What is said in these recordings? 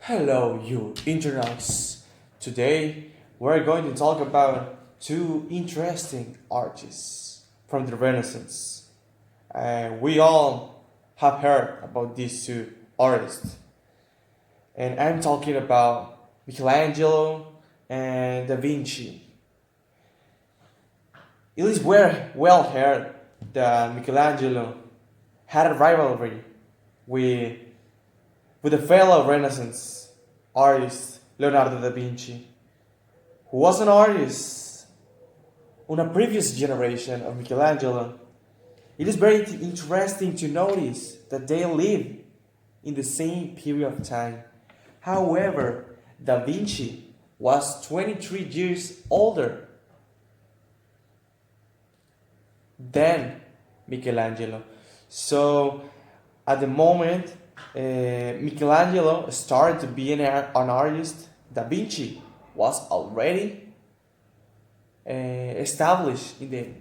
Hello, you internauts. Today we're going to talk about two interesting artists from the Renaissance. We all have heard about these two artists, and I'm talking about Michelangelo and Da Vinci. It is well heard that Michelangelo had a rivalry with with a fellow Renaissance artist, Leonardo da Vinci, who was an artist on a previous generation of Michelangelo. It is very interesting to notice that they live in the same period of time. However, Da Vinci was 23 years older than Michelangelo. So, at the moment Michelangelo started to be an artist, Da Vinci was already established in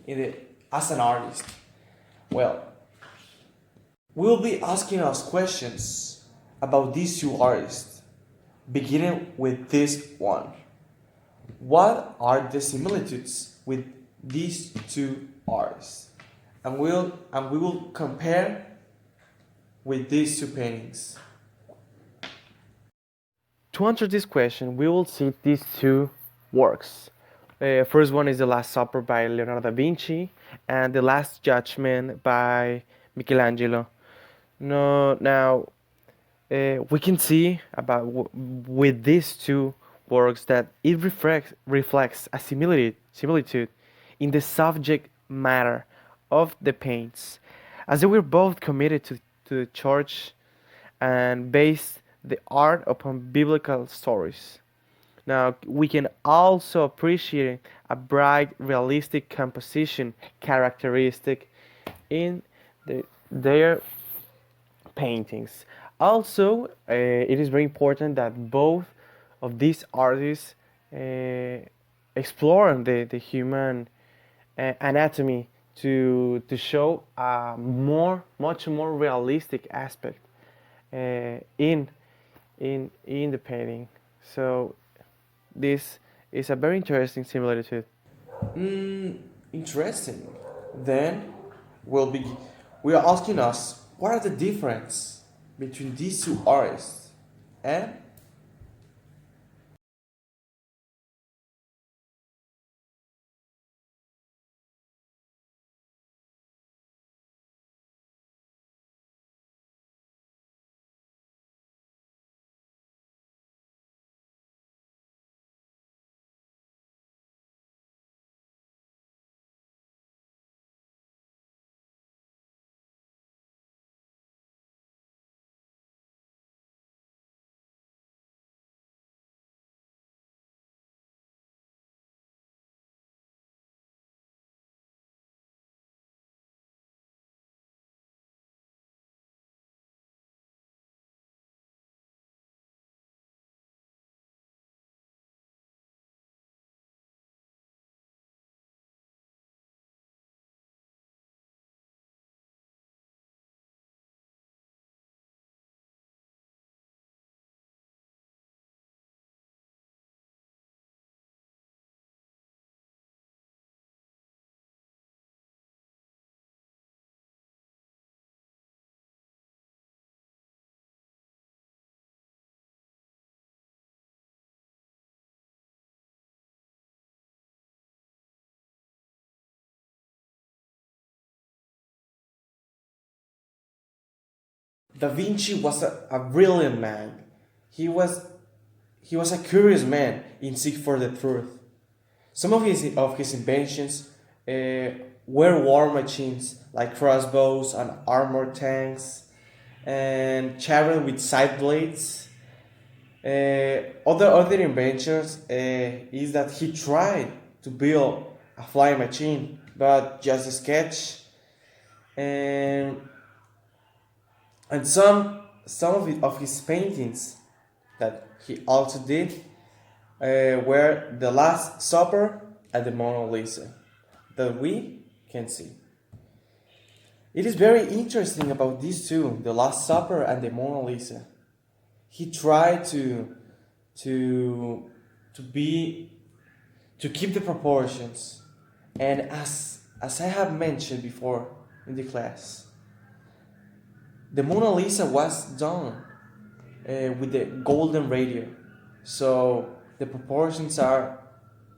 the as an artist. Well, we'll be asking us questions about these two artists, beginning with this one. What are the similitudes with these two artists? And we will compare with these two paintings. To answer this question, we will see these two works. First one is The Last Supper by Leonardo da Vinci, and The Last Judgment by Michelangelo. No, now we can see with these two works that it reflects a similitude in the subject matter of the paints, as they were both committed to the church and based the art upon biblical stories. Now, we can also appreciate a bright, realistic composition characteristic in their paintings. Also, it is very important that both of these artists explore the human anatomy to show a much more realistic aspect in the painting. So this is a very interesting similitude. Mm, Interesting. Then we'll be we are asking us what are the difference between these two artists and Da Vinci was a brilliant man. He was he was a curious man in seek for the truth. Some of his inventions were war machines like crossbows and armored tanks and chariot with side blades. Other inventions is that he tried to build a flying machine, but just a sketch. And some of his paintings that he also did were The Last Supper and the Mona Lisa that we can see. It is very interesting about these two, The Last Supper and the Mona Lisa. he tried to to be to keep the proportions, and as I have mentioned before in the class, the Mona Lisa was done with the golden radio, so the proportions are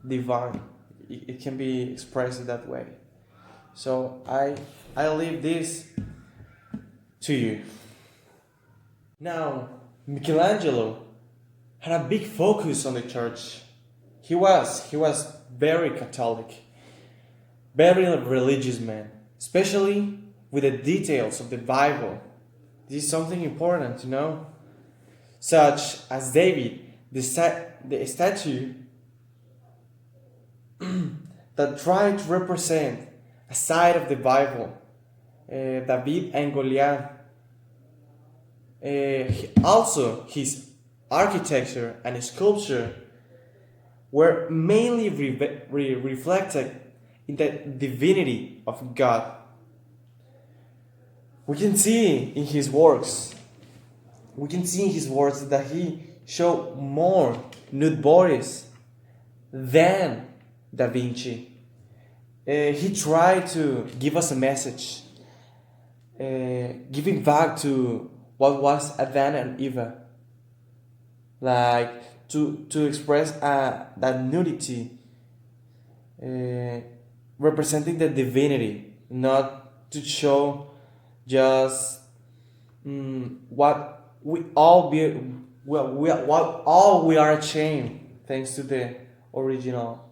divine. It can be expressed that way. So I leave this to you. Now, Michelangelo had a big focus on the church. He was very Catholic, very religious man, especially with the details of the Bible. This is something important to know, such as David, the statue that tried to represent a side of the Bible, David and Goliath. Also, his architecture and sculpture were mainly reflected in the divinity of God. We can see in his works, that he showed more nude bodies than Da Vinci. He tried to give us a message, giving back to what was Adam and Eve, like to express that nudity, representing the divinity, not to show just what we all be, what all we are ashamed thanks to the original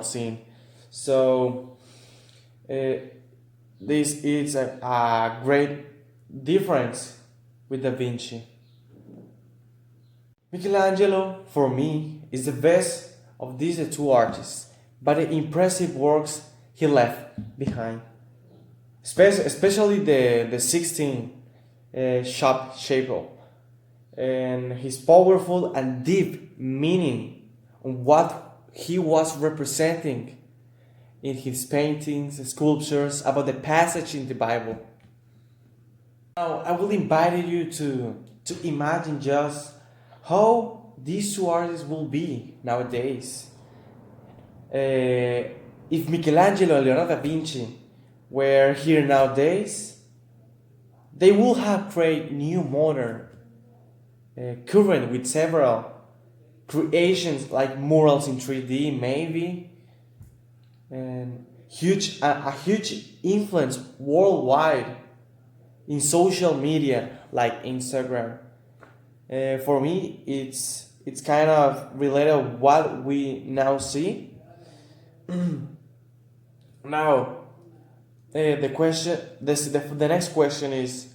sin. So this is a great difference with Da Vinci. Michelangelo, for me, is the best of these two artists, by the impressive works he left behind, especially the 16 shop chapel, and his powerful and deep meaning on what he was representing in his paintings, sculptures about the passage in the Bible. Now, I will invite you to imagine just how these two artists will be nowadays. If Michelangelo and Leonardo da Vinci were here nowadays, they will have created new modern, current with several creations like murals in 3D, maybe, and a huge influence worldwide in social media like Instagram. For me, it's kind of related what we now see. Now, the next question is: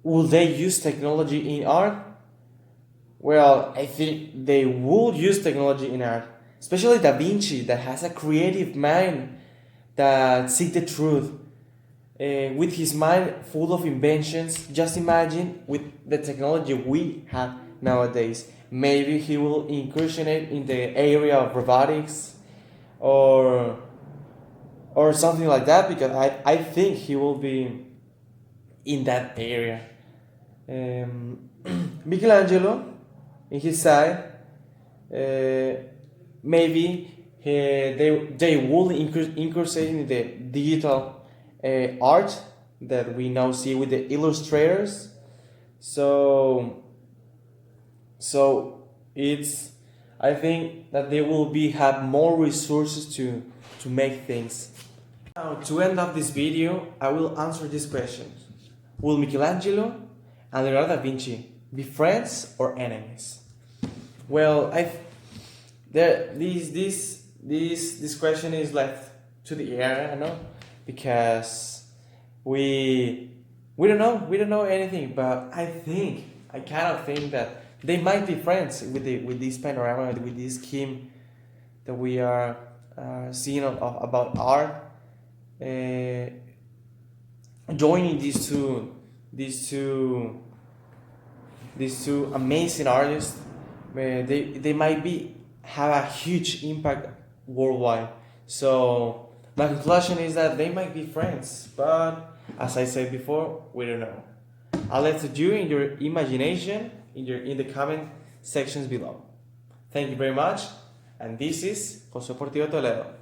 will they use technology in art? Well, I think they will use technology in art, especially Da Vinci, that has a creative mind that seeks the truth. With his mind full of inventions, just imagine with the technology we have nowadays. Maybe he will incursionate in the area of robotics or something like that, because I think he will be in that area. Michelangelo, in his side, maybe they will incursionate in the digital art that we now see with the illustrators. So it's, I think that they will have more resources to make things. Now, to end up this video, I will answer this question: will Michelangelo and Leonardo da Vinci be friends or enemies? Well, this question is left to the air, I know, because we don't know anything, but I kind of think that they might be friends with this panorama, with this scheme that we are seeing about art, joining these two amazing artists. They might have a huge impact worldwide. So my conclusion is that they might be friends, but as I said before, we don't know. I'll let you in your imagination in the comment sections below. Thank you very much, and this is Josué Portillo Toledo.